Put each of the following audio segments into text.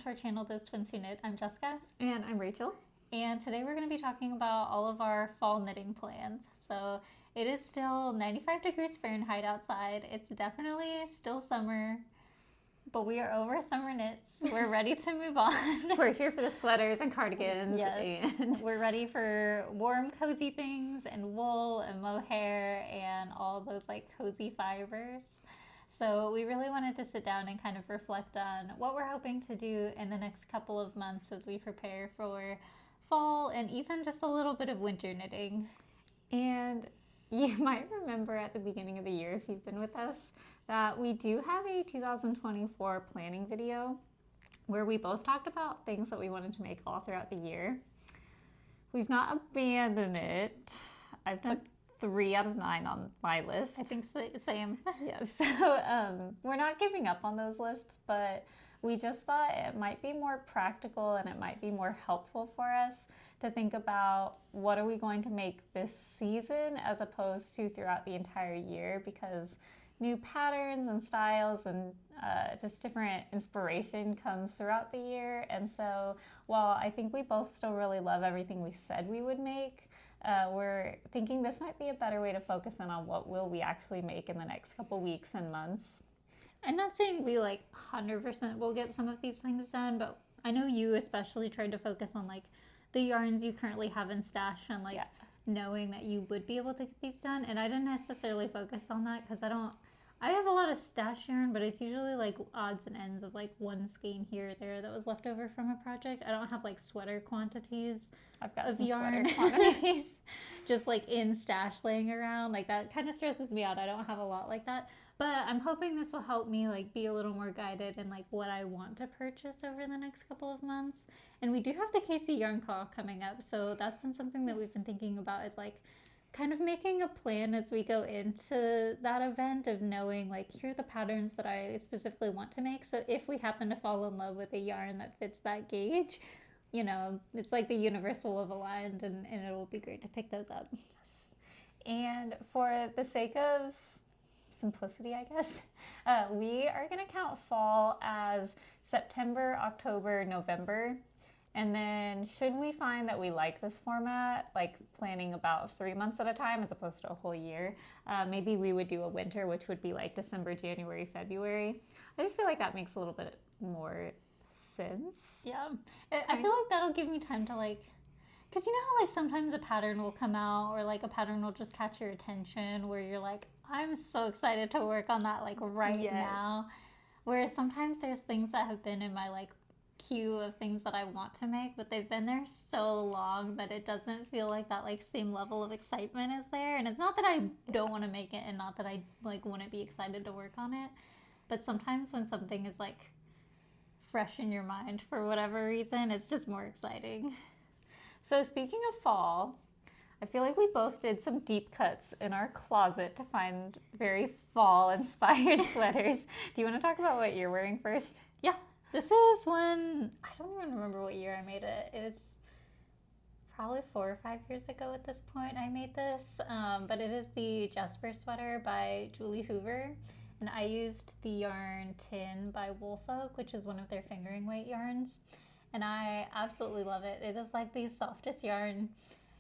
to our channel, Those Twins Who Knit. I'm Jessica. And I'm Rachel. And today we're going to be talking about all of our fall knitting plans. So it is still 95 degrees Fahrenheit outside. It's definitely still summer, but we are over summer knits. We're ready to move on. We're here for the sweaters and cardigans. Yes, and we're ready for warm, cozy things and wool and mohair and all those like cozy fibers. So we really wanted to sit down and kind of reflect on what we're hoping to do in the next couple of months as we prepare for fall and even just a little bit of winter knitting. And you might remember at the beginning of the year, if you've been with us, that we do have a 2024 planning video where we both talked about things that we wanted to make all throughout the year. We've not abandoned it. I've done 3 out of 9 on my list. I think same. Yes. So we're not giving up on those lists, but we just thought it might be more practical and it might be more helpful for us to think about what are we going to make this season as opposed to throughout the entire year, because new patterns and styles and just different inspiration comes throughout the year. And so while I think we both still really love everything we said we would make, we're thinking this might be a better way to focus in on what will we actually make in the next couple weeks and months. I'm not saying we like 100% will get some of these things done, but I know you especially tried to focus on like the yarns you currently have in stash and like knowing that you would be able to get these done. And I didn't necessarily focus on that because I have a lot of stash yarn, but it's usually like odds and ends of like one skein here or there that was left over from a project. I don't have like sweater quantities I've got of some yarn sweater quantities. just like in stash laying around. Like that kind of stresses me out. I don't have a lot like that. But I'm hoping this will help me like be a little more guided in like what I want to purchase over the next couple of months. And we do have the Casey Yarn Call coming up. So that's been something that we've been thinking about, is like kind of making a plan as we go into that event of knowing like here are the patterns that I specifically want to make. So if we happen to fall in love with a yarn that fits that gauge, you know, it's like the universe will have aligned and it will be great to pick those up. Yes. And for the sake of simplicity, I guess, we are going to count fall as September, October, November. And then should we find that we like this format, like planning about 3 months at a time as opposed to a whole year, maybe we would do a winter, which would be like December, January, February. I just feel like that makes a little bit more sense. Yeah. I feel like that'll give me time to like, because you know how like sometimes a pattern will come out or like a pattern will just catch your attention where you're like, I'm so excited to work on that like right now. Whereas sometimes there's things that have been in my like queue of things that I want to make, but they've been there so long that it doesn't feel like that like same level of excitement is there. And it's not that I don't want to make it and not that I like wouldn't be excited to work on it, but sometimes when something is like fresh in your mind for whatever reason, it's just more exciting. So speaking of fall, I feel like we both did some deep cuts in our closet to find very fall-inspired sweaters. Do you want to talk about what you're wearing first? Yeah, this is one, I don't even remember what year I made it. It's probably 4 or 5 years ago at this point I made this, but it is the Jesper sweater by Julie Hoover. And I used the yarn Tynn by Woolfolk, which is one of their fingering weight yarns. And I absolutely love it. It is like the softest yarn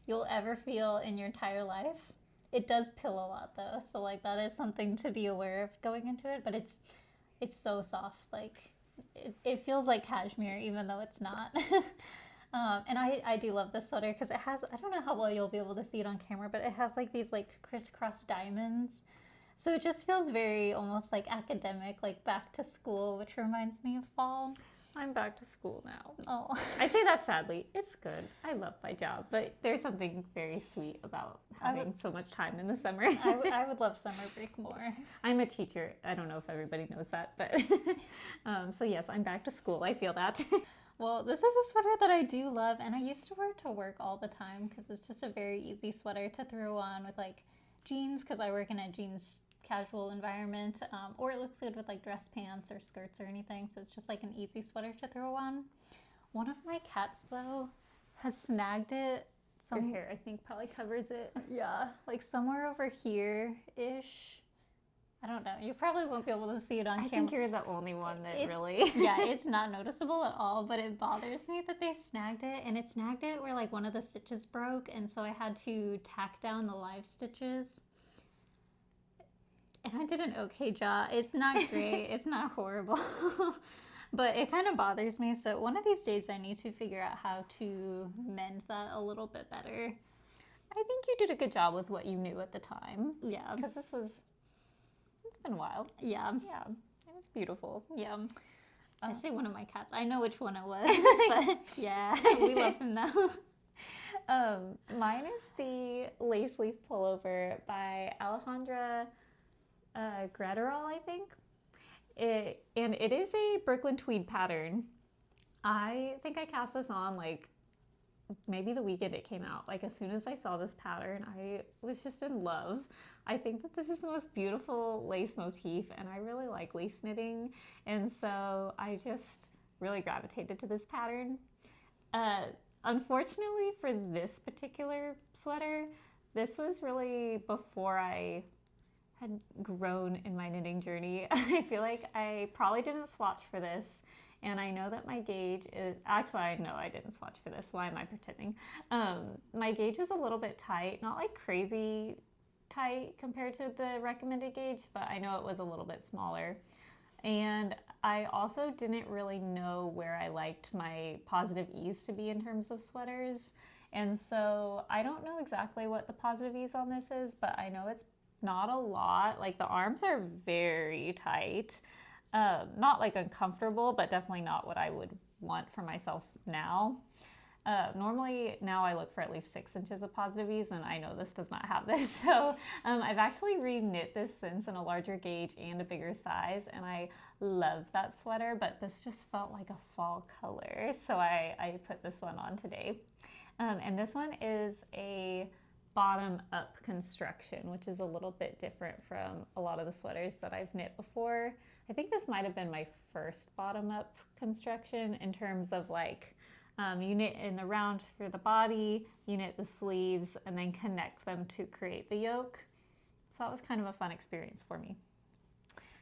you'll ever feel in your entire life. It does pill a lot though, so like that is something to be aware of going into it, but it's so soft. Like it feels like cashmere even though it's not. And I do love this sweater because it has, I don't know how well you'll be able to see it on camera, but it has like these like crisscross diamonds. So it just feels very almost like academic, like back to school, which reminds me of fall. I'm back to school now. Oh, I say that sadly. It's good. I love my job, but there's something very sweet about having so much time in the summer. I would love summer break more. I'm a teacher. I don't know if everybody knows that, but so yes, I'm back to school. I feel that. Well, this is a sweater that I do love, and I used to wear it to work all the time because it's just a very easy sweater to throw on with like jeans, because I work in a jeans casual environment, or it looks good with like dress pants or skirts or anything, so it's just like an easy sweater to throw on. One of my cats though has snagged it Your hair I think probably covers it. Yeah, like somewhere over here ish. I don't know. You probably won't be able to see it on camera. I think you're the only one that Yeah, it's not noticeable at all, but it bothers me that they snagged it. And it snagged it where like one of the stitches broke, and so I had to tack down the live stitches. And I did an okay job. It's not great. It's not horrible. But it kind of bothers me. So one of these days I need to figure out how to mend that a little bit better. I think you did a good job with what you knew at the time. Yeah. Because it's been a while. Yeah. Yeah. It was beautiful. Yeah. I say one of my cats. I know which one it was. But yeah, we love him now. Mine is the Laceleaf Pullover by Alejandra Graterol, I think. And it is a Brooklyn Tweed pattern. I think I cast this on like maybe the weekend it came out. Like as soon as I saw this pattern, I was just in love. I think that this is the most beautiful lace motif, and I really like lace knitting, and so I just really gravitated to this pattern. Unfortunately for this particular sweater, this was really before I had grown in my knitting journey. I feel like I probably didn't swatch for this, and I know that my gauge is, actually I know I didn't swatch for this, why am I pretending? My gauge was a little bit tight, not like crazy tight compared to the recommended gauge, but I know it was a little bit smaller. And I also didn't really know where I liked my positive ease to be in terms of sweaters. And so I don't know exactly what the positive ease on this is, but I know it's not a lot. Like the arms are very tight. Not like uncomfortable, but definitely not what I would want for myself now. Normally now I look for at least 6 inches of positive ease, and I know this does not have this. So I've actually re-knit this since in a larger gauge and a bigger size, and I love that sweater, but this just felt like a fall color. So I put this one on today. And this one is a bottom up construction, which is a little bit different from a lot of the sweaters that I've knit before. I think this might have been my first bottom up construction in terms of like, you knit in the round through the body, you knit the sleeves, and then connect them to create the yoke. So that was kind of a fun experience for me.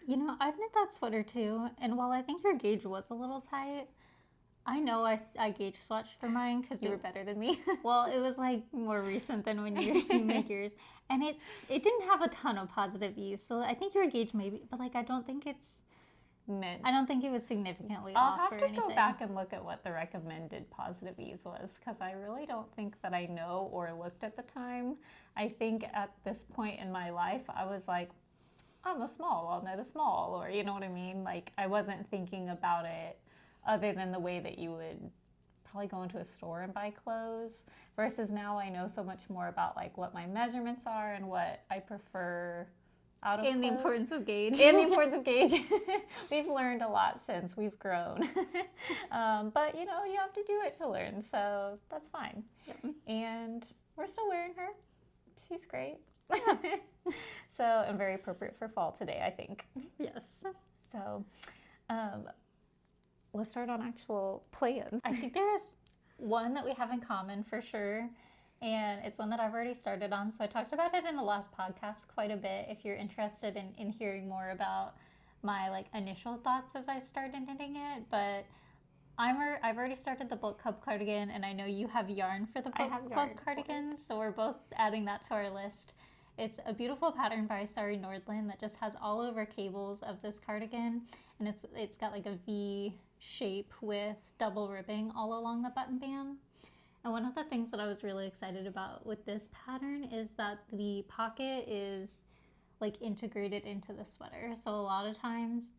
You know, I've knit that sweater too, and while I think your gauge was a little tight, I know I gauge swatched for mine because You were better than me. Well, it was like more recent than when you make yours, and it didn't have a ton of positive ease, so I think your gauge maybe, but like I don't think it's meant. I don't think it was significantly I'll off have or to anything. go back and look at what the recommended positive ease was, because I really don't think that I know or looked at the time. I think at this point in my life, I was like, I'm a small, I'll knit a small, or you know what I mean? Like I wasn't thinking about it other than the way that you would probably go into a store and buy clothes, versus now I know so much more about like what my measurements are and what I prefer out of And clothes. the importance of gauge. And the importance of gauge. We've learned a lot since we've grown. But you know, you have to do it to learn, so that's fine. Yep. And we're still wearing her. She's great. So, and very appropriate for fall today, I think. Yes. So, let's start on actual plans. I think there is one that we have in common for sure, and it's one that I've already started on. So I talked about it in the last podcast quite a bit. If you're interested in hearing more about my like initial thoughts as I started knitting it, but I've already started the book club cardigan, and I know you have yarn for the book club cardigan, so we're both adding that to our list. It's a beautiful pattern by Sari Nordlund that just has all over cables of this cardigan, and it's got like a V shape with double ribbing all along the button band. And one of the things that I was really excited about with this pattern is that the pocket is like integrated into the sweater. So a lot of times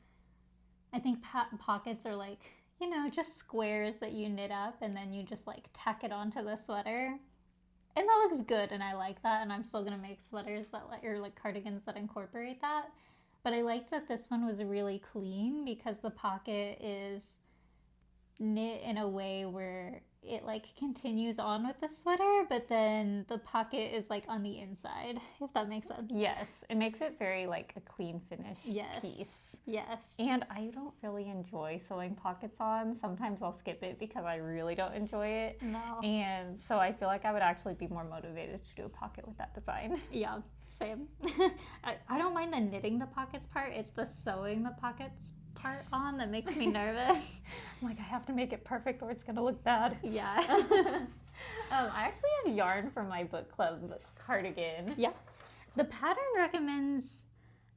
I think pockets are like, you know, just squares that you knit up and then you just like tack it onto the sweater. And that looks good, and I like that, and I'm still gonna make sweaters that or like cardigans that incorporate that. But I liked that this one was really clean because the pocket is knit in a way where it like continues on with the sweater, but then the pocket is like on the inside, if that makes sense. Yes, it makes it very like a clean finished Yes. piece. Yes. And I don't really enjoy sewing pockets on. Sometimes I'll skip it because I really don't enjoy it. No. And so I feel like I would actually be more motivated to do a pocket with that design. Yeah, same. I don't mind the knitting the pockets part. It's the sewing the pockets part on that makes me nervous. I'm like, I have to make it perfect or it's going to look bad. Yeah. I actually have yarn from my book club cardigan. Yeah. The pattern recommends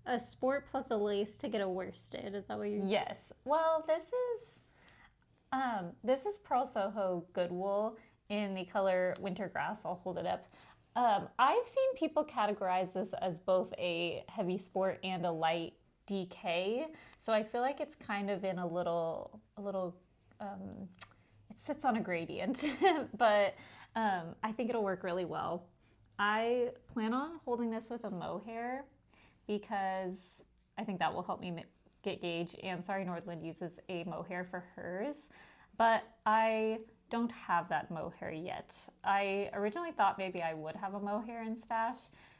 a sport plus a lace to get a worsted. Is that what you're saying? Yes. Well, this is Pearl Soho Good Wool in the color Winter Grass. I'll hold it up. I've seen people categorize this as both a heavy sport and a light DK. So I feel like it's kind of in a little, it sits on a gradient, but I think it'll work really well. I plan on holding this with a mohair because I think that will help me get gauge, and Sari Nordlund uses a mohair for hers, but I don't have that mohair yet. I originally thought maybe I would have a mohair in stash,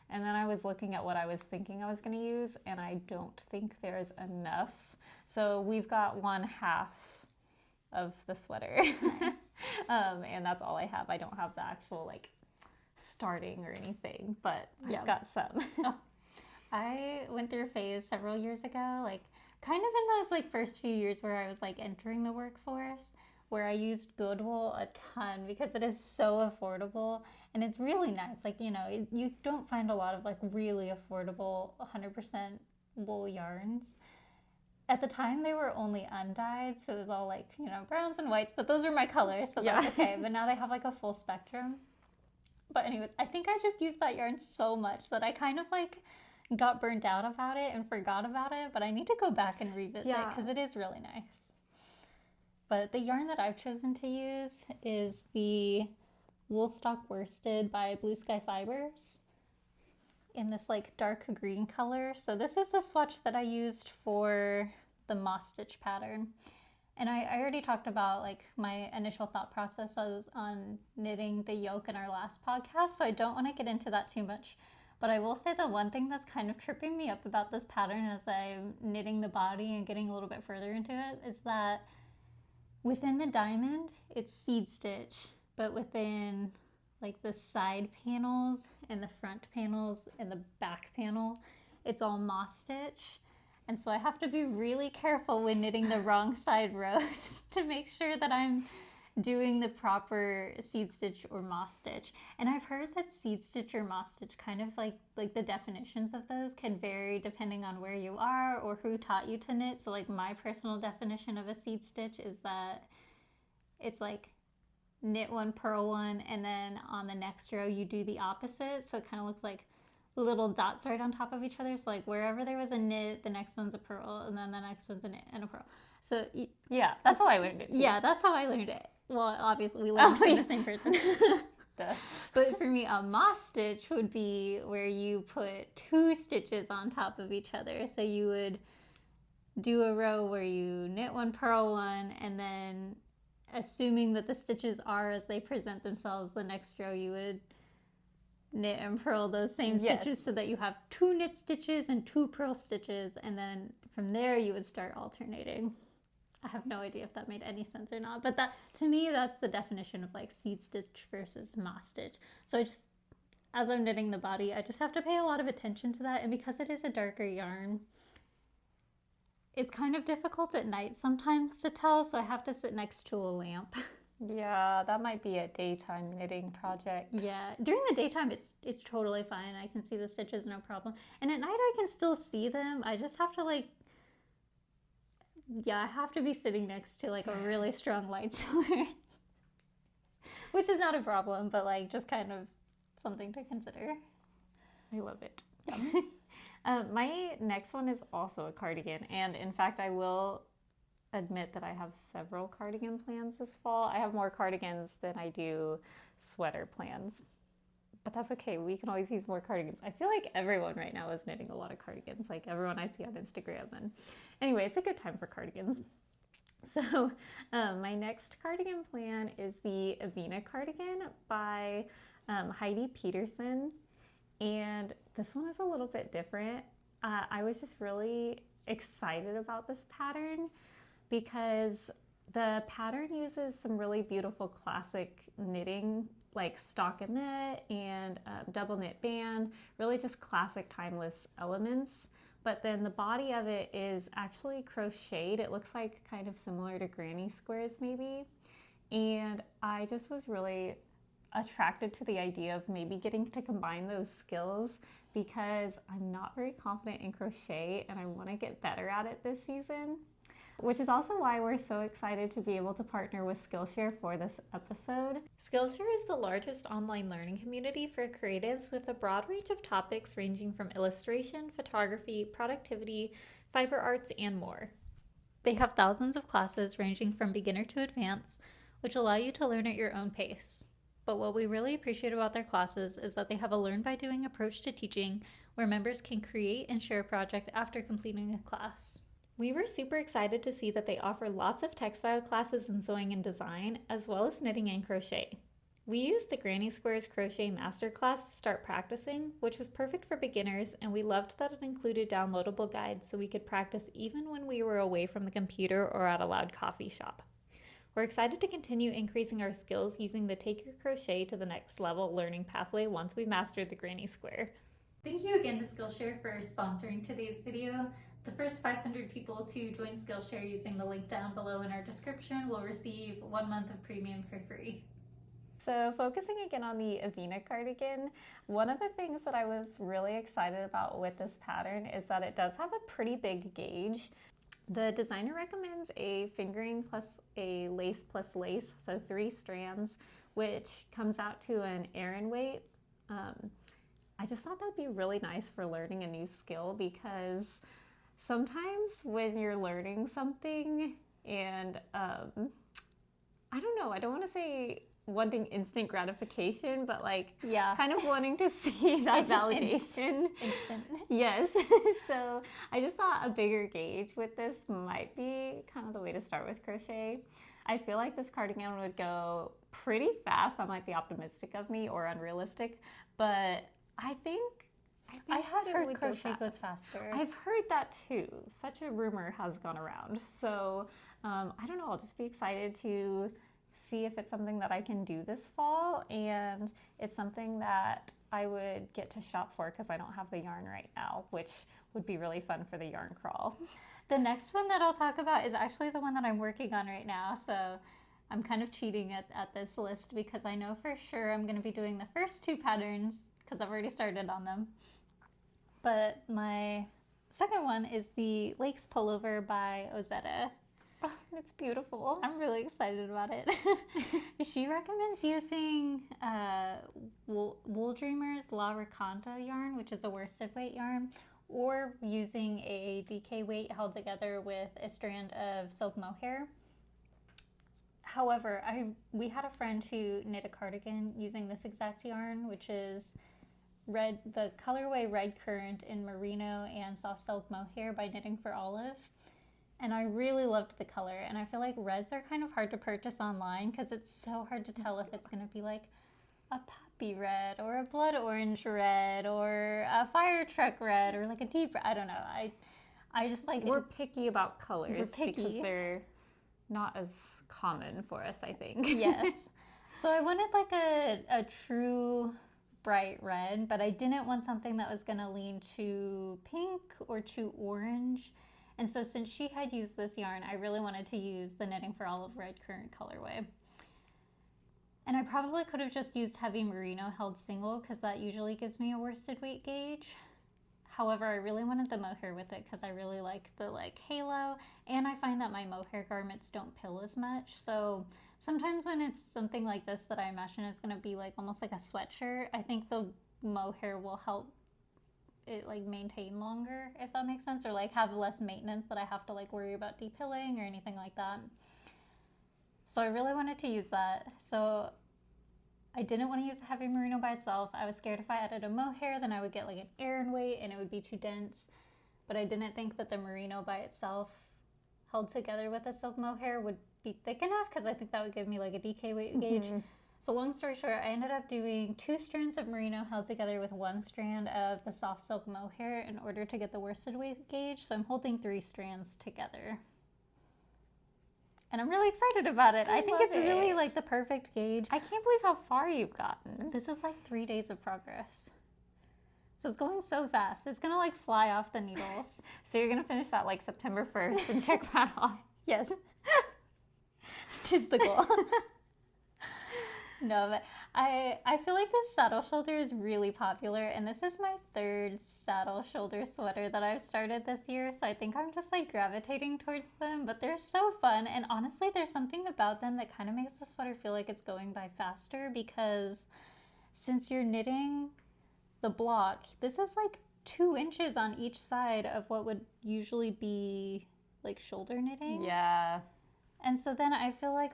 and then I was looking at what I was thinking I was going to use, and I don't think there's enough. So we've got 1/2 of the sweater. Nice. And that's all I have. I don't have the actual like starting or anything, but I've got some. Oh. I went through a phase several years ago, like kind of in those like first few years where I was like entering the workforce, where I used Goodwool a ton because it is so affordable and it's really nice. Like, you know, you don't find a lot of like really affordable 100% wool yarns. At the time, they were only undyed, so it was all like, you know, browns and whites, but those are my colors, so that's okay. But now they have like a full spectrum. But anyways, I think I just used that yarn so much that I kind of like got burnt out about it and forgot about it, but I need to go back and revisit because it is really nice. But the yarn that I've chosen to use is the Woolstok Worsted by Blue Sky Fibers in this like dark green color. So this is the swatch that I used for the moss stitch pattern. And I already talked about like my initial thought process on knitting the yoke in our last podcast, so I don't want to get into that too much. But I will say the one thing that's kind of tripping me up about this pattern as I'm knitting the body and getting a little bit further into it is that within the diamond, it's seed stitch, but within like the side panels and the front panels and the back panel, it's all moss stitch. And so I have to be really careful when knitting the wrong side rows to make sure that I'm doing the proper seed stitch or moss stitch. And I've heard that seed stitch or moss stitch kind of like the definitions of those can vary depending on where you are or who taught you to knit. So like my personal definition of a seed stitch is that it's like knit one, purl one, and then on the next row you do the opposite. So it kind of looks like little dots right on top of each other. So like wherever there was a knit, the next one's a purl, and then the next one's a knit and a purl. So yeah, that's how I learned it too. Yeah, that's how I learned it. Well, obviously we learned from the same person. But for me, a moss stitch would be where you put 2 stitches on top of each other. So you would do a row where you knit one, purl one, and then assuming that the stitches are as they present themselves, the next row you would knit and purl those same stitches so that you have 2 knit stitches and 2 purl stitches, and then from there you would start alternating. I have no idea if that made any sense or not, but that to me that's the definition of like seed stitch versus moss stitch. So I just, as I'm knitting the body, I just have to pay a lot of attention to that, and because it is a darker yarn, it's kind of difficult at night sometimes to tell, so I have to sit next to a lamp. Yeah, that might be a daytime knitting project. Yeah, during the daytime it's totally fine. I can see the stitches, no problem. And at night I can still see them. I just have to like, I have to be sitting next to like a really strong light source, which is not a problem, but like just kind of something to consider. I love it. My next one is also a cardigan, and in fact I will admit that I have several cardigan plans this fall. I have more cardigans than I do sweater plans, but that's okay. We can always use more cardigans. I feel like everyone right now is knitting a lot of cardigans, like everyone I see on Instagram. And anyway, it's a good time for cardigans. So my next cardigan plan is the Evina cardigan by Heidi Petterson. And this one is a little bit different. I was just really excited about this pattern because the pattern uses some really beautiful classic knitting like stockinette and double knit band, really just classic timeless elements. But then the body of it is actually crocheted. It looks like kind of similar to granny squares maybe. And I just was really attracted to the idea of maybe getting to combine those skills because I'm not very confident in crochet and I want to get better at it this season. Which is also why we're so excited to be able to partner with Skillshare for this episode. Skillshare is the largest online learning community for creatives with a broad range of topics ranging from illustration, photography, productivity, fiber arts, and more. They have thousands of classes ranging from beginner to advanced, which allow you to learn at your own pace. But what we really appreciate about their classes is that they have a learn by doing approach to teaching where members can create and share a project after completing a class. We were super excited to see that they offer lots of textile classes in sewing and design, as well as knitting and crochet. We used the Granny Squares Crochet Masterclass to start practicing, which was perfect for beginners, and we loved that it included downloadable guides so we could practice even when we were away from the computer or at a loud coffee shop. We're excited to continue increasing our skills using the Take Your Crochet to the Next Level learning pathway once we mastered the Granny Square. Thank you again to Skillshare for sponsoring today's video. The first 500 people to join Skillshare using the link down below in our description will receive 1 month of premium for free. So focusing again on the Evina cardigan, one of the things that I was really excited about with this pattern is that it does have a pretty big gauge. The designer recommends a fingering plus a lace plus lace, so 3 strands, which comes out to an Aran weight. I just thought that'd be really nice for learning a new skill because sometimes when you're learning something and I don't know, I don't want to say wanting instant gratification, but like kind of wanting to see that validation. Instant. Yes. So I just thought a bigger gauge with this might be kind of the way to start with crochet. I feel like this cardigan would go pretty fast. That might be optimistic of me or unrealistic, but I had heard crochet goes faster. I've heard that too. Such a rumor has gone around. So I don't know, I'll just be excited to see if it's something that I can do this fall, and it's something that I would get to shop for because I don't have the yarn right now, which would be really fun for the yarn crawl. The next one that I'll talk about is actually the one that I'm working on right now, so I'm kind of cheating at this list because I know for sure I'm going to be doing the first 2 patterns because I've already started on them. But my second one is the Lakes Pullover by Ozetta. Oh, it's beautiful. I'm really excited about it. She recommends using Wool Dreamer's La Racanta yarn, which is a worsted weight yarn, or using a DK weight held together with a strand of silk mohair. However, we had a friend who knit a cardigan using this exact yarn, which is the colorway Red Currant in Merino and soft silk mohair by Knitting for Olive. And I really loved the color, and I feel like reds are kind of hard to purchase online because it's so hard to tell if it's going to be like a poppy red or a blood orange red or a fire truck red or like a deep red. I don't know. I just like we're picky about colors. We're picky because they're not as common for us, I think. Yes. So I wanted like a true bright red, but I didn't want something that was going to lean too pink or too orange. And so since she had used this yarn, I really wanted to use the Knitting for Olive Red Currant colorway. And I probably could have just used heavy merino held single because that usually gives me a worsted weight gauge. However, I really wanted the mohair with it because I really like the halo, and I find that my mohair garments don't pill as much. So sometimes when it's something like this that I imagine is going to be almost like a sweatshirt, I think the mohair will help it maintain longer, if that makes sense, or have less maintenance that I have to worry about depilling or anything like that. So I really wanted to use that. So I didn't want to use the heavy merino by itself. I was scared if I added a mohair then I would get an Aran weight and it would be too dense, but I didn't think that the merino by itself held together with a silk mohair would be thick enough, because I think that would give me like a DK weight gauge. So long story short, I ended up doing 2 strands of merino held together with 1 strand of the soft silk mohair in order to get the worsted weight gauge. So I'm holding 3 strands together. And I'm really excited about it. I think it's really like the perfect gauge. I can't believe how far you've gotten. This is like 3 days of progress. So it's going so fast. It's gonna like fly off the needles. So you're gonna finish that like September 1st and check that off. Yes. Tis the goal. No, but I feel like this saddle shoulder is really popular, and this is my 3rd saddle shoulder sweater that I've started this year, so I think I'm just like gravitating towards them, but they're so fun, and honestly there's something about them that kind of makes the sweater feel like it's going by faster, because since you're knitting the block, this is like 2 inches on each side of what would usually be like shoulder knitting. Yeah. And so then I feel like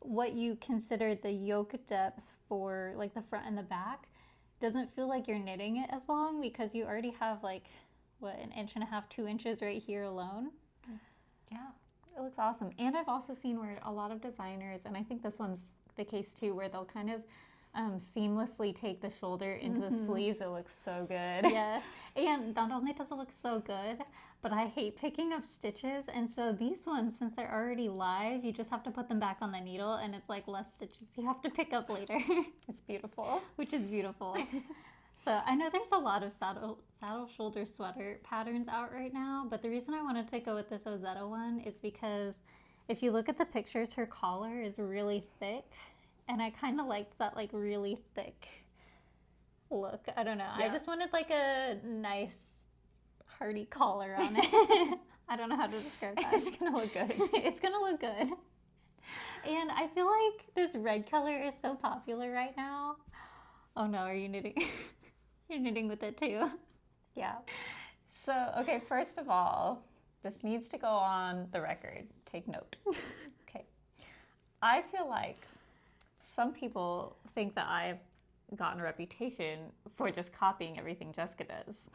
what you consider the yoke depth for like the front and the back doesn't feel like you're knitting it as long, because you already have like, what, 1.5 inches, 2 inches right here alone. Yeah, it looks awesome. And I've also seen where a lot of designers, and I think this one's the case too, where they'll kind of seamlessly take the shoulder into the sleeves. It looks so good. Yes, and not only does it look so good, but I hate picking up stitches, and so these ones, since they're already live, you just have to put them back on the needle, and it's like less stitches you have to pick up later. It's beautiful. Which is beautiful. So I know there's a lot of saddle shoulder sweater patterns out right now, but the reason I wanted to go with this Ozetta one is because if you look at the pictures, her collar is really thick, and I kind of liked that like really thick look. I don't know. Yeah. I just wanted like a nice hearty collar on it. I don't know how to describe that. It's gonna look good. It's gonna look good. And I feel like this red color is so popular right now. Oh no, are you knitting? You're knitting with it too. Yeah. So, okay, first of all, this needs to go on the record. Take note. Okay. I feel like some people think that I've gotten a reputation for just copying everything Jessica does.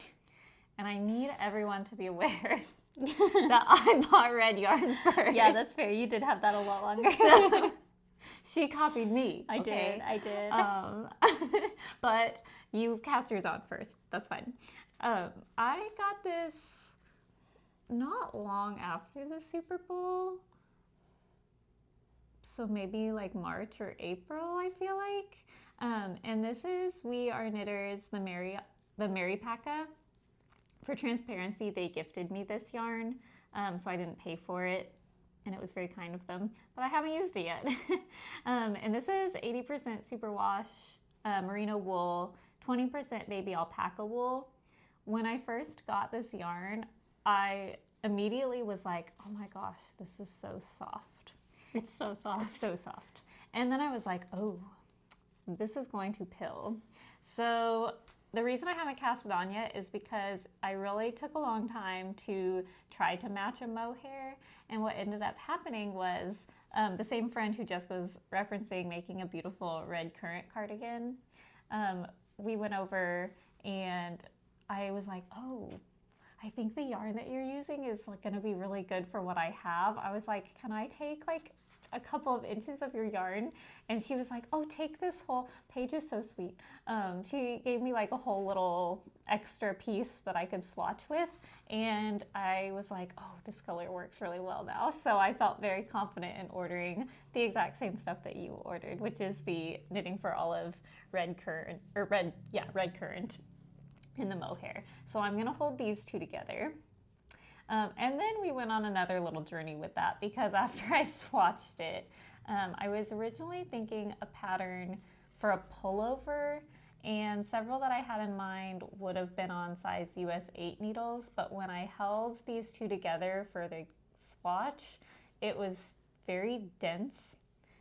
And I need everyone to be aware that I bought red yarn first. Yeah, that's fair. You did have that a lot longer. So, she copied me. I did. But you cast yours on first. That's fine. I got this not long after the Super Bowl. So maybe like March or April, I feel like. And this is We Are Knitters, the Meripaca. For transparency, they gifted me this yarn, so I didn't pay for it, and it was very kind of them, but I haven't used it yet. And this is 80% superwash merino wool, 20% baby alpaca wool. When I first got this yarn, I immediately was like, oh my gosh, this is so soft. It's so soft. It's so soft. And then I was like, oh, this is going to pill. So the reason I haven't cast it on yet is because I really took a long time to try to match a mohair, and what ended up happening was the same friend who Jessica was referencing making a beautiful red currant cardigan. We went over and I was like, oh, I think the yarn that you're using is like going to be really good for what I have. I was like, can I take like a couple of inches of your yarn? And she was like, oh, take this whole, Paige is so sweet. She gave me like a whole little extra piece that I could swatch with, and I was like, oh, this color works really well now. So I felt very confident in ordering the exact same stuff that you ordered, which is the Knitting for Olive red currant in the mohair. So I'm gonna hold these two together. And then we went on another little journey with that, because after I swatched it, I was originally thinking a pattern for a pullover, and several that I had in mind would have been on size US 8 needles, but when I held these two together for the swatch, it was very dense.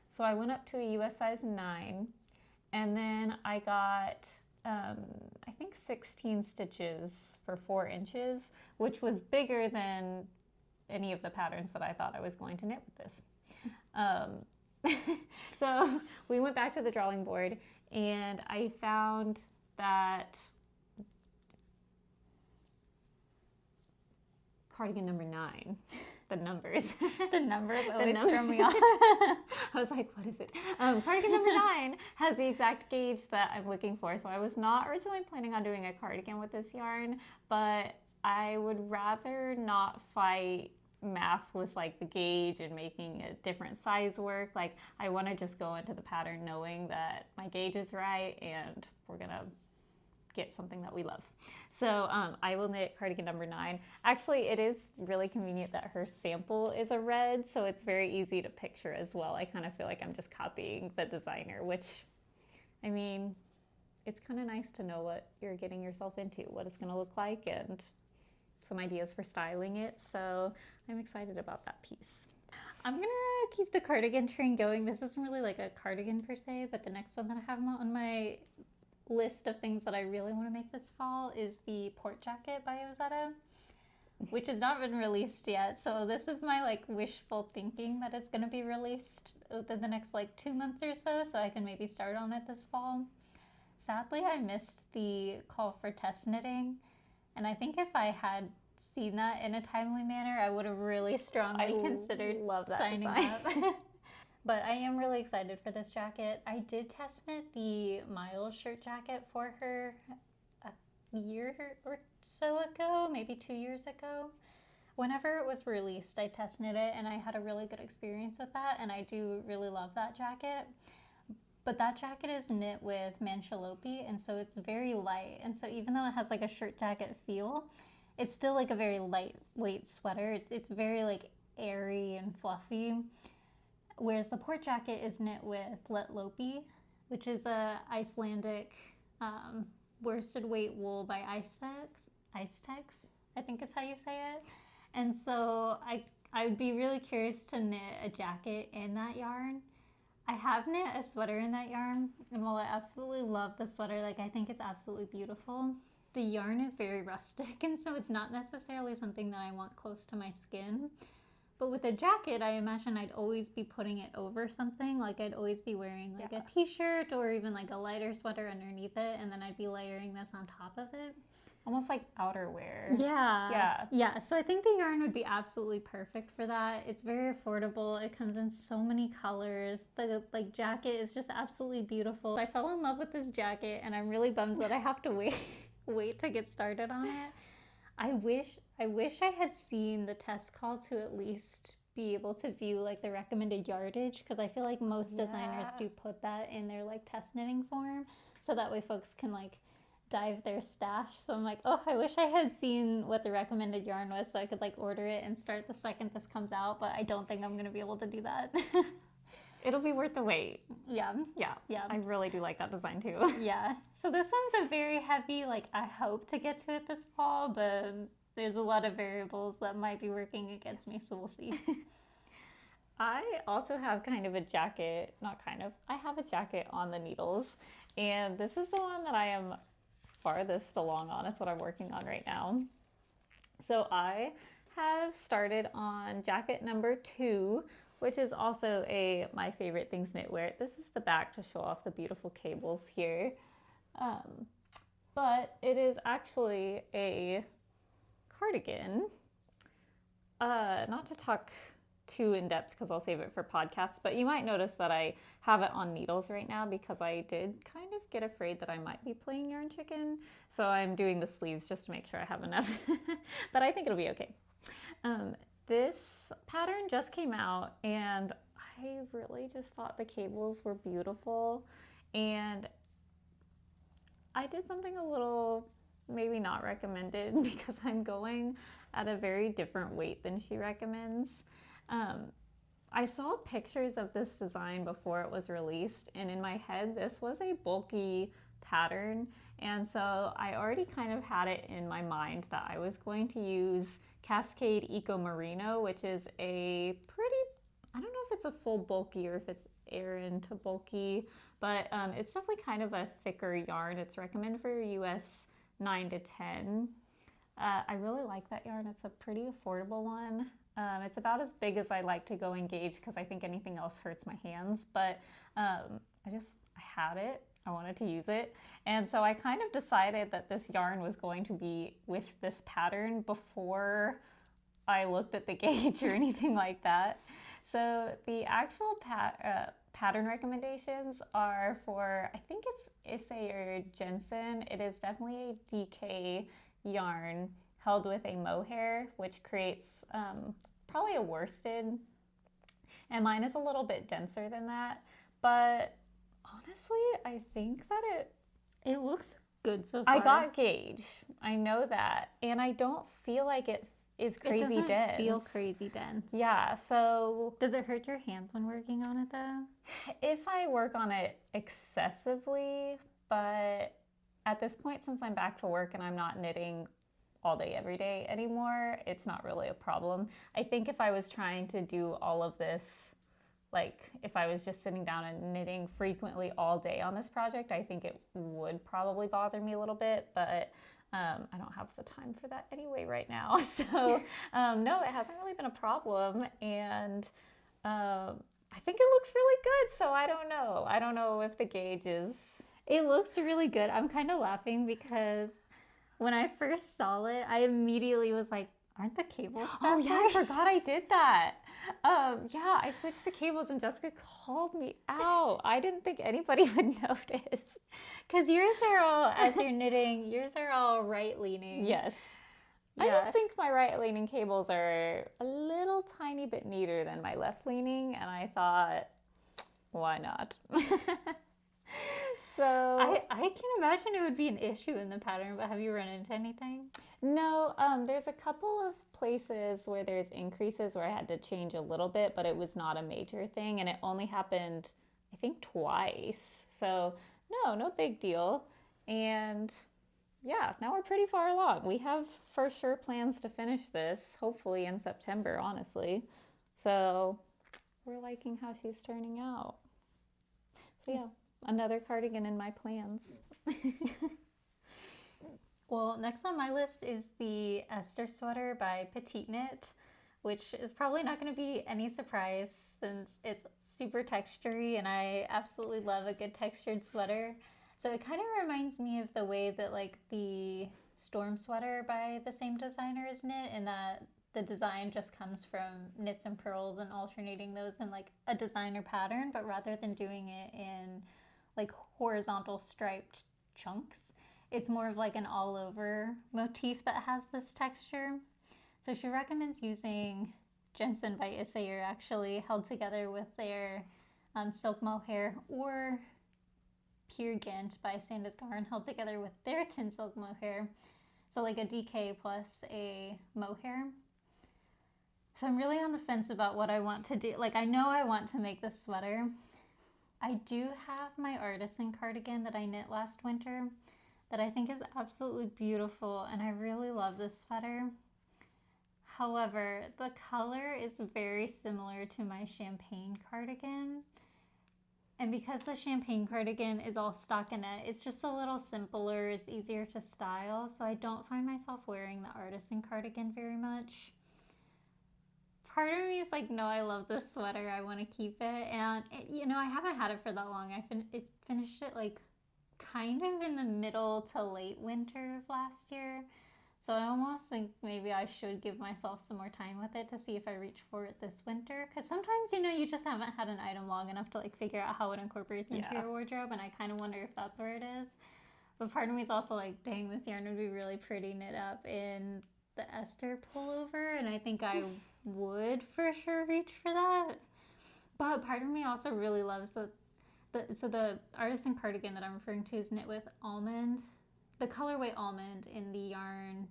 So I went up to a US size 9, and then I got I think 16 stitches for 4 inches, which was bigger than any of the patterns that I thought I was going to knit with this. So we went back to the drawing board, and I found that cardigan number 9. The numbers. The numbers always throw me off. I was like, what is it? Cardigan number 9 has the exact gauge that I'm looking for. So I was not originally planning on doing a cardigan with this yarn, but I would rather not fight math with like the gauge and making a different size work. Like I want to just go into the pattern knowing that my gauge is right and we're gonna get something that we love. So I will knit cardigan number 9. Actually, it is really convenient that her sample is a red, so it's very easy to picture as well. I kind of feel like I'm just copying the designer, which, I mean, it's kind of nice to know what you're getting yourself into, what it's going to look like, and some ideas for styling it. So I'm excited about that piece. I'm gonna keep the cardigan train going. This isn't really like a cardigan per se, but the next one that I have on my list of things that I really want to make this fall is the port jacket by Ozetta, which has not been released yet. So this is my like wishful thinking that it's going to be released within the next like 2 months or so I can maybe start on it this fall. Sadly, I missed the call for test knitting, and I think if I had seen that in a timely manner, I would have really strongly considered signing up. But I am really excited for this jacket. I did test knit the Miles shirt jacket for her a year or so ago, maybe 2 years ago. Whenever it was released, I test knit it and I had a really good experience with that, and I do really love that jacket. But that jacket is knit with Manchalopi, and so it's very light. And so even though it has like a shirt jacket feel, it's still like a very lightweight sweater. It's very like airy and fluffy. Whereas the port jacket is knit with Laceleaf, which is a Icelandic worsted weight wool by Icetex, I think is how you say it. And so I would be really curious to knit a jacket in that yarn. I have knit a sweater in that yarn, and while I absolutely love the sweater, like I think it's absolutely beautiful, the yarn is very rustic, and so it's not necessarily something that I want close to my skin. But with a jacket, I imagine I'd always be putting it over something. Like I'd always be wearing like a t-shirt or even like a lighter sweater underneath it, and then I'd be layering this on top of it. Almost like outerwear. Yeah. So I think the yarn would be absolutely perfect for that. It's very affordable. It comes in so many colors. The like jacket is just absolutely beautiful. I fell in love with this jacket, and I'm really bummed that I have to wait to get started on it. I wish I had seen the test call to at least be able to view like the recommended yardage, because I feel like most designers do put that in their like test knitting form, so that way folks can like dive their stash. So I'm like, oh, I wish I had seen what the recommended yarn was so I could like order it and start the second this comes out, but I don't think I'm gonna be able to do that. It'll be worth the wait. Yeah. I really do like that design too. Yeah. So this one's a very heavy, like I hope to get to it this fall, but there's a lot of variables that might be working against me, so we'll see. I also have kind of a jacket, I have a jacket on the needles, and this is the one that I am farthest along on. It's what I'm working on right now. So I have started on jacket number 2, which is also a My Favorite Things Knitwear. This is the back to show off the beautiful cables here. But it is actually a cardigan. Not to talk too in depth because I'll save it for podcasts, but you might notice that I have it on needles right now because I did kind of get afraid that I might be playing yarn chicken. So I'm doing the sleeves just to make sure I have enough, but I think it'll be okay. This pattern just came out and I really just thought the cables were beautiful, and I did something a little maybe not recommended because I'm going at a very different weight than she recommends. I saw pictures of this design before it was released, and in my head this was a bulky pattern, and so I already kind of had it in my mind that I was going to use Cascade Eco Merino, which is a pretty, I don't know if it's a full bulky or if it's Aran to bulky, but it's definitely kind of a thicker yarn. It's recommended for US 9 to 10. I really like that yarn. It's a pretty affordable one. It's about as big as I like to go engage because I think anything else hurts my hands, but I had it. I wanted to use it. And so I kind of decided that this yarn was going to be with this pattern before I looked at the gauge or anything like that. So the actual pattern recommendations are for, I think it's Issei or Jensen. It is definitely a DK yarn held with a mohair, which creates probably a worsted. And mine is a little bit denser than that. But honestly, I think that it looks good so far. I got gauge. I know that. And I don't feel like it is crazy dense. It doesn't feel crazy dense. Yeah, so... Does it hurt your hands when working on it, though? If I work on it excessively, but at this point, since I'm back to work and I'm not knitting all day, every day anymore, it's not really a problem. I think if I was trying to do all of this, like if I was just sitting down and knitting frequently all day on this project, I think it would probably bother me a little bit, but I don't have the time for that anyway right now. So no, it hasn't really been a problem. And I think it looks really good. So I don't know. I don't know if the gauge is... It looks really good. I'm kind of laughing because when I first saw it, I immediately was like, aren't the cables backwards? Oh yeah, I forgot I did that. Yeah, I switched the cables and Jessica called me out. I didn't think anybody would notice. Because yours are all, as you're knitting, yours are all right-leaning. Yes. Yeah. I just think my right-leaning cables are a little tiny bit neater than my left-leaning, and I thought, why not? So I can imagine it would be an issue in the pattern, but have you run into anything? No, there's a couple of places where there's increases where I had to change a little bit, but it was not a major thing, and it only happened, I think, twice. So no big deal. And yeah, now we're pretty far along. We have for sure plans to finish this, hopefully in September, honestly. So we're liking how she's turning out. So yeah, another cardigan in my plans. Well, next on my list is the Esther sweater by PetiteKnit, which is probably not going to be any surprise since it's super textury and I absolutely love a good textured sweater. So it kind of reminds me of the way that like the Storm sweater by the same designer is knit, in that the design just comes from knits and purls and alternating those in like a designer pattern, but rather than doing it in like horizontal striped chunks, it's more of like an all over motif that has this texture. So she recommends using Jensen by Issei, actually held together with their silk mohair, or Peer Gint by Sandisgarn held together with their Tynn silk mohair. So like a DK plus a mohair. So I'm really on the fence about what I want to do. Like, I know I want to make this sweater. I do have my artisan cardigan that I knit last winter that I think is absolutely beautiful, and I really love this sweater. However, the color is very similar to my champagne cardigan. And because the champagne cardigan is all stockinette, it's just a little simpler, it's easier to style, so I don't find myself wearing the artisan cardigan very much. Part of me is like, no, I love this sweater, I want to keep it, and you know, I haven't had it for that long. I finished it like kind of in the middle to late winter of last year, so I almost think maybe I should give myself some more time with it to see if I reach for it this winter, because sometimes, you know, you just haven't had an item long enough to like figure out how it incorporates into your wardrobe, and I kind of wonder if that's where it is. But part of me is also like, dang, this yarn would be really pretty knit up in the Esther pullover, and I think I would for sure reach for that. But part of me also really loves the artisan cardigan that I'm referring to is knit with almond, the colorway almond, in the yarn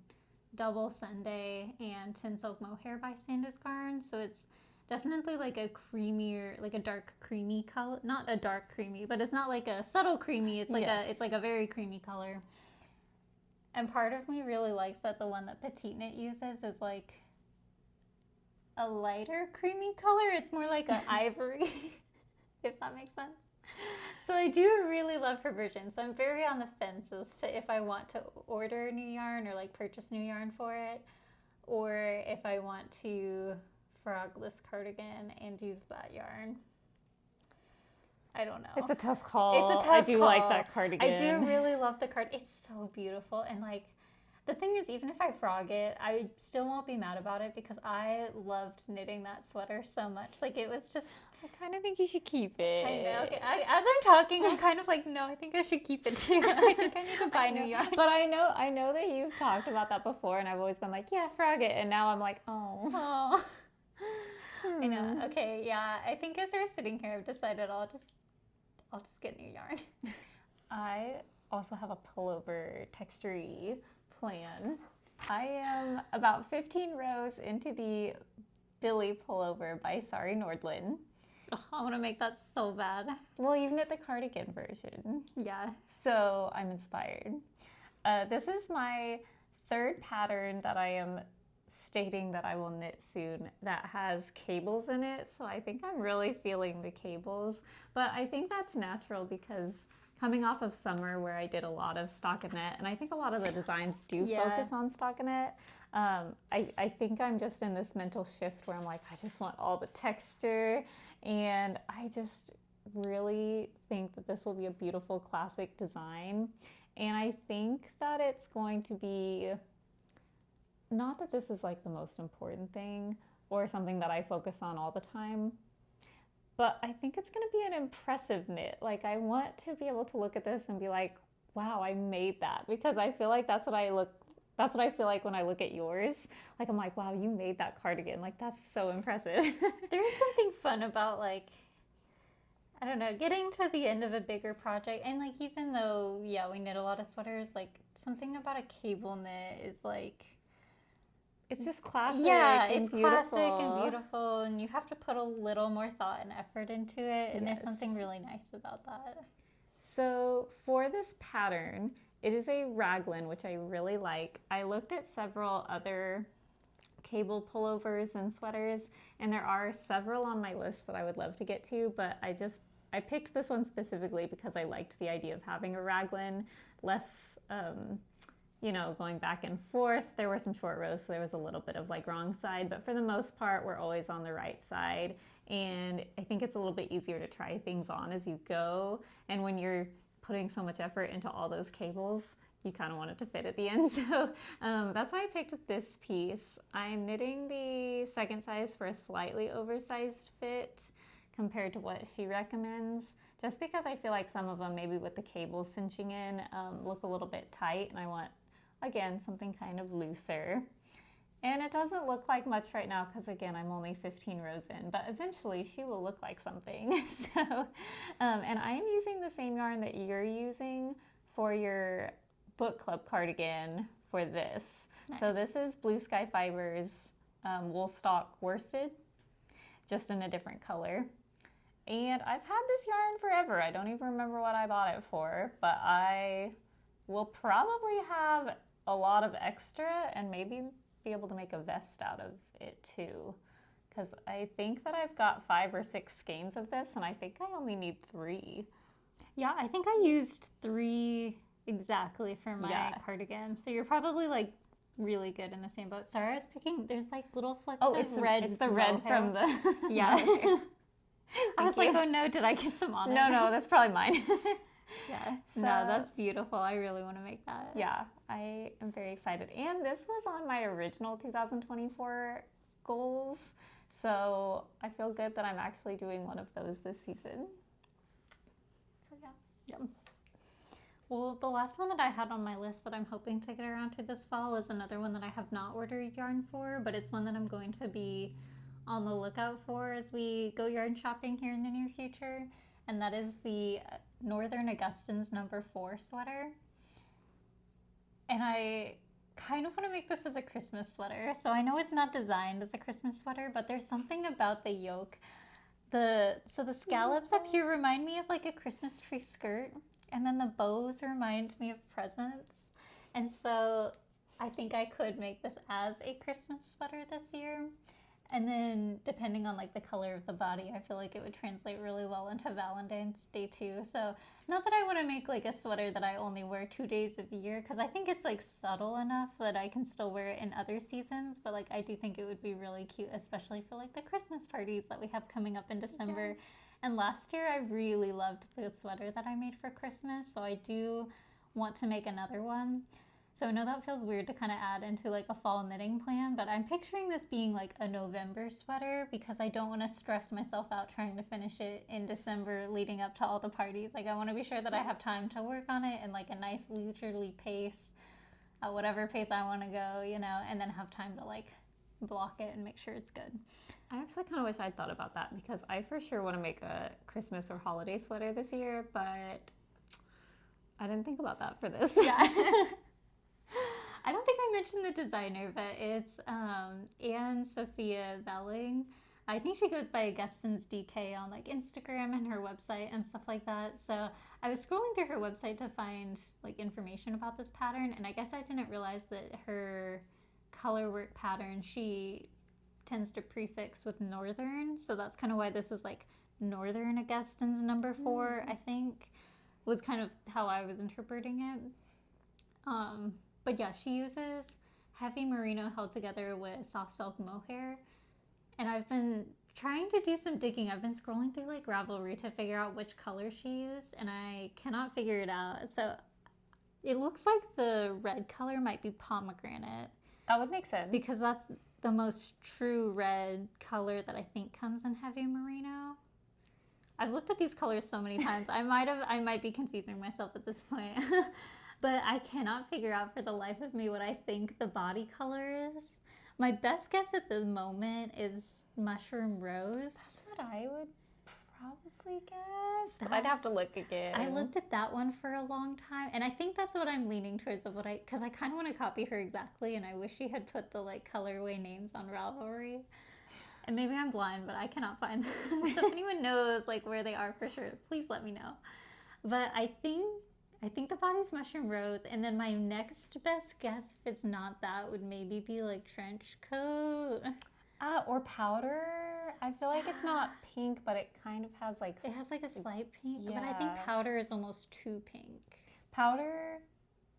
Double Sunday and Tynn silk mohair by Sandisgarn. So it's definitely like a creamier, like a dark creamy color, not a dark creamy, but it's not like a subtle creamy. It's like it's like a very creamy color. And part of me really likes that the one that PetiteKnit uses is like a lighter creamy color. It's more like an ivory, if that makes sense. So I do really love her version. So I'm very on the fence as to if I want to order new yarn or like purchase new yarn for it, or if I want to frog this cardigan and use that yarn. I don't know. It's a tough call. It's a tough call. I do like that cardigan. I do really love the card. It's so beautiful, and like The thing is, even if I frog it, I still won't be mad about it because I loved knitting that sweater so much. Like, it was just... I kind of think you should keep it. I know. Okay. As I'm talking, I'm kind of like, no, I think I should keep it too. I think I need to buy new yarn. But I know that you've talked about that before, and I've always been like, yeah, frog it. And now I'm like, oh. Oh. I know. Okay, yeah. I think as we're sitting here, I've decided I'll just get new yarn. I also have a pullover texture-y plan. I am about 15 rows into the Billie pullover by Sari Nordlund. Oh, I want to make that so bad. Well, you've knit the cardigan version. Yeah. So I'm inspired. This is my third pattern that I am stating that I will knit soon that has cables in it. So I think I'm really feeling the cables. But I think that's natural because coming off of summer where I did a lot of stockinette, and I think a lot of the designs do focus on stockinette. I think I'm just in this mental shift where I'm like, I just want all the texture, and I just really think that this will be a beautiful classic design. And I think that it's going to be, not that this is like the most important thing or something that I focus on all the time, but I think it's going to be an impressive knit. Like, I want to be able to look at this and be like, wow, I made that, because I feel like that's what I feel like when I look at yours. Like, I'm like, wow, you made that cardigan. Like, that's so impressive. There's something fun about, like, I don't know, getting to the end of a bigger project. And, like, even though, yeah, we knit a lot of sweaters, like, something about a cable knit is, like... It's just classic. Yeah, and it's classic and beautiful, and you have to put a little more thought and effort into it, and there's something really nice about that. So for this pattern, it is a raglan, which I really like. I looked at several other cable pullovers and sweaters, and there are several on my list that I would love to get to, but I picked this one specifically because I liked the idea of having a raglan, less, you know, going back and forth. There were some short rows, so there was a little bit of like wrong side, but for the most part, we're always on the right side. And I think it's a little bit easier to try things on as you go. And when you're putting so much effort into all those cables, you kind of want it to fit at the end. So that's why I picked this piece. I'm knitting the second size for a slightly oversized fit compared to what she recommends, just because I feel like some of them, maybe with the cables cinching in, look a little bit tight, and I want, again, something kind of looser. And it doesn't look like much right now because, again, I'm only 15 rows in, but eventually she will look like something. So, and I am using the same yarn that you're using for your book club cardigan for this. Nice. So this is Blue Sky Fibers Woolstok worsted, just in a different color. And I've had this yarn forever. I don't even remember what I bought it for, but I will probably have a lot of extra and maybe be able to make a vest out of it too. Because I think that I've got 5 or 6 skeins of this, and I think I only need 3. Yeah, I think I used 3 exactly for my cardigan. So you're probably like really good in the same boat. Sorry, I was picking, there's like little flicks of red. It's the red mohair from the... Yeah. I was like, oh no, did I get some on it? No, that's probably mine. Yeah. So, no, that's beautiful. I really want to make that. Yeah, I am very excited. And this was on my original 2024 goals. So I feel good that I'm actually doing one of those this season. So yeah. Yep. Well, the last one that I had on my list that I'm hoping to get around to this fall is another one that I have not ordered yarn for, but it's one that I'm going to be on the lookout for as we go yarn shopping here in the near future. And that is the Northern Augustins number 4 sweater. And I kind of want to make this as a Christmas sweater. So I know it's not designed as a Christmas sweater, but there's something about the yoke. So the scallops up here remind me of like a Christmas tree skirt. And then the bows remind me of presents. And so I think I could make this as a Christmas sweater this year. And then depending on like the color of the body, I feel like it would translate really well into Valentine's Day too. So not that I want to make like a sweater that I only wear 2 days of the year, because I think it's like subtle enough that I can still wear it in other seasons. But like I do think it would be really cute, especially for like the Christmas parties that we have coming up in December. Yes. And last year I really loved the sweater that I made for Christmas. So I do want to make another one. So I know that feels weird to kind of add into like a fall knitting plan, but I'm picturing this being like a November sweater because I don't want to stress myself out trying to finish it in December leading up to all the parties. Like I want to be sure that I have time to work on it in like a nice leisurely pace, at whatever pace I want to go, you know, and then have time to like block it and make sure it's good. I actually kind of wish I'd thought about that because I for sure want to make a Christmas or holiday sweater this year, but I didn't think about that for this. Yeah. I don't think I mentioned the designer, but it's Anne-Sophie Velling. I think she goes by Augustins DK on like Instagram and her website and stuff like that. So I was scrolling through her website to find like information about this pattern, and I guess I didn't realize that her color work pattern, she tends to prefix with northern. So that's kind of why this is like Northern Augustins number 4, I think, was kind of how I was interpreting it. But yeah, she uses heavy merino held together with soft silk mohair. And I've been trying to do some digging. I've been scrolling through like Ravelry to figure out which color she used, and I cannot figure it out. So it looks like the red color might be pomegranate. That would make sense. Because that's the most true red color that I think comes in heavy merino. I've looked at these colors so many times. I might be confusing myself at this point. But I cannot figure out for the life of me what I think the body color is. My best guess at the moment is mushroom rose. That's what I would probably guess. But I'd have to look again. I looked at that one for a long time, and I think that's what I'm leaning towards of because I kind of want to copy her exactly, and I wish she had put the like colorway names on Ravelry. And maybe I'm blind, but I cannot find them. So if anyone knows like where they are for sure, please let me know. But I think the body's mushroom rose, and then my next best guess, if it's not that, would maybe be like trench coat. Or powder. I feel like it's not pink, but it kind of has like... It has like a slight pink, yeah. But I think powder is almost too pink. Powder,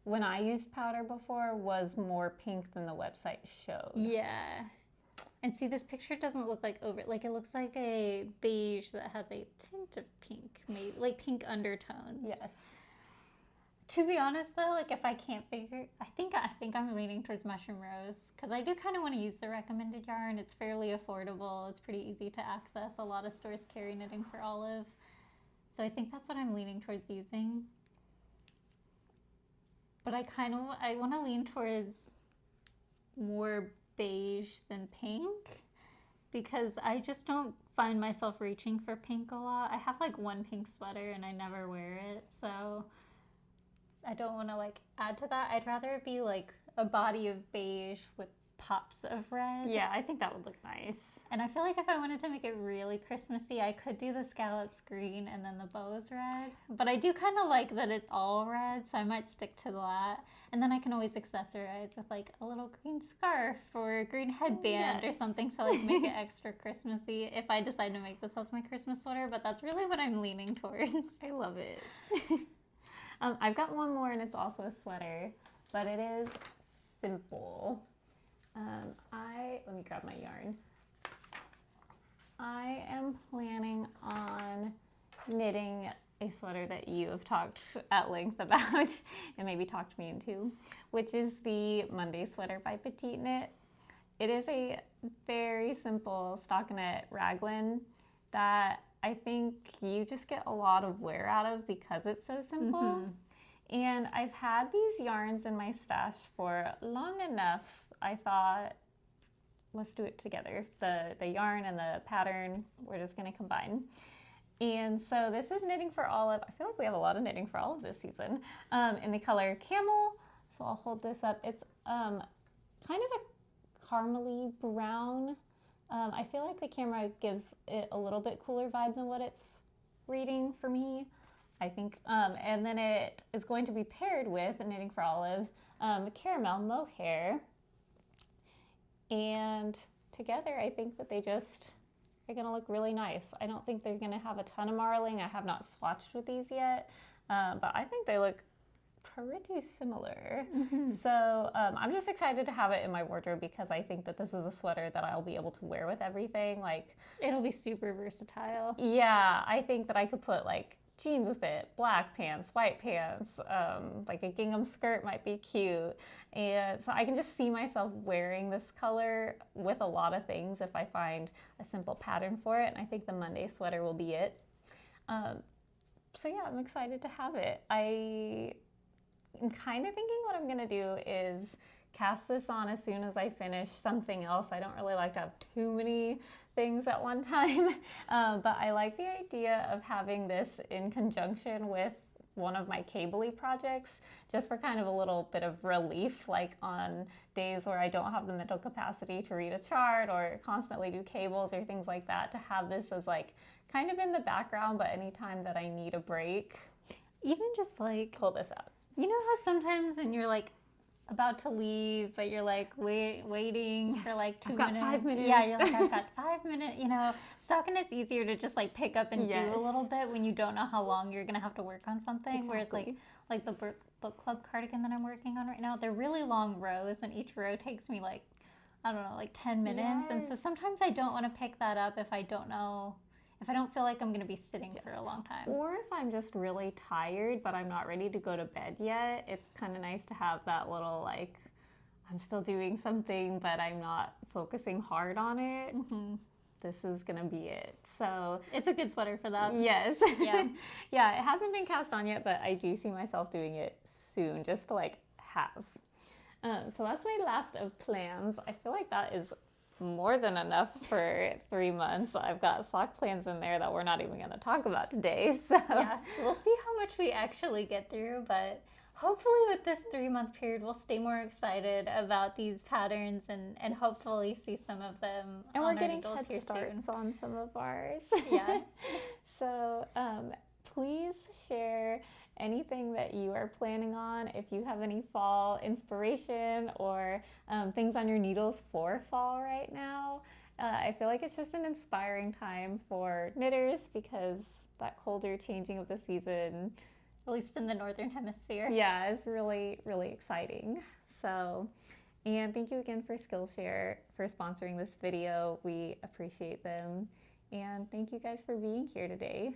when I used powder before, was more pink than the website showed. Yeah. And see, this picture doesn't look like like it looks like a beige that has a tint of pink, maybe like pink undertones. Yes. To be honest, though, like if I can't figure, I think I'm leaning towards mushroom rose because I do kind of want to use the recommended yarn. It's fairly affordable. It's pretty easy to access. A lot of stores carry knitting for olive, so I think that's what I'm leaning towards using. But I want to lean towards more beige than pink because I just don't find myself reaching for pink a lot. I have like one pink sweater and I never wear it, so I don't want to like add to that. I'd rather it be like a body of beige with pops of red. Yeah, I think that would look nice. And I feel like if I wanted to make it really Christmassy, I could do the scallops green and then the bows red. But I do kind of like that it's all red, so I might stick to that. And then I can always accessorize with like a little green scarf or a green headband or something to like make it extra Christmassy if I decide to make this as my Christmas sweater. But that's really what I'm leaning towards. I love it. I've got one more, and it's also a sweater, but it is simple. Let me grab my yarn. I am planning on knitting a sweater that you have talked at length about and maybe talked me into, which is the Monday sweater by PetiteKnit. It is a very simple stockinette raglan that I think you just get a lot of wear out of because it's so simple. Mm-hmm. And I've had these yarns in my stash for long enough. I thought, let's do it together. The yarn and the pattern, we're just gonna combine. And so this is Knitting for Olive. I feel like we have a lot of Knitting for Olive this season. In the color Camel. So I'll hold this up. It's kind of a caramely brown. I feel like the camera gives it a little bit cooler vibe than what it's reading for me, I think. And then it is going to be paired with Knitting for Olive, Caramel Mohair. And together, I think that they're gonna look really nice. I don't think they're gonna have a ton of marling. I have not swatched with these yet, but I think they look pretty similar. Mm-hmm. So I'm just excited to have it in my wardrobe because I think that this is a sweater that I'll be able to wear with everything. Like, it'll be super versatile. Yeah, I think that I could put like jeans with it, black pants, white pants, like a gingham skirt might be cute. And so I can just see myself wearing this color with a lot of things if I find a simple pattern for it. And I think the Monday sweater will be it. So yeah, I'm excited to have it. I am kind of thinking what I'm gonna do is cast this on as soon as I finish something else. I don't really like to have too many things at one time, but I like the idea of having this in conjunction with one of my cable-y projects, just for kind of a little bit of relief, like on days where I don't have the mental capacity to read a chart or constantly do cables or things like that, to have this as like kind of in the background, but anytime that I need a break, even just like pull this out. You know how sometimes when you're like about to leave, but you're like waiting for like 2 minutes. 5 minutes. Yeah, you're like, I've got 5 minutes. You know, stockinette's easier to just like pick up and do a little bit when you don't know how long you're gonna have to work on something. Exactly. Whereas like the book club cardigan that I'm working on right now, they're really long rows, and each row takes me like, I don't know, like 10 minutes. And so sometimes I don't want to pick that up if I don't feel like I'm going to be sitting for a long time. Or if I'm just really tired, but I'm not ready to go to bed yet, it's kind of nice to have that little, like, I'm still doing something, but I'm not focusing hard on it. Mm-hmm. This is going to be it. So it's a good sweater for that. Yes. Yeah. Yeah, it hasn't been cast on yet, but I do see myself doing it soon, just to, like, have. So that's my last of plans. I feel like that is more than enough for 3 months. I've got sock plans in there that we're not even going to talk about today. So yeah, we'll see how much we actually get through, but hopefully with this 3-month period, we'll stay more excited about these patterns and hopefully see some of them. And on we're getting our head here starts soon. on some of ours. Yeah. So please share anything that you are planning on. If you have any fall inspiration or things on your needles for fall right now. I feel like it's just an inspiring time for knitters because that colder changing of the season, at least in the Northern Hemisphere. Yeah, is really, really exciting. So, and thank you again for Skillshare for sponsoring this video. We appreciate them. And thank you guys for being here today.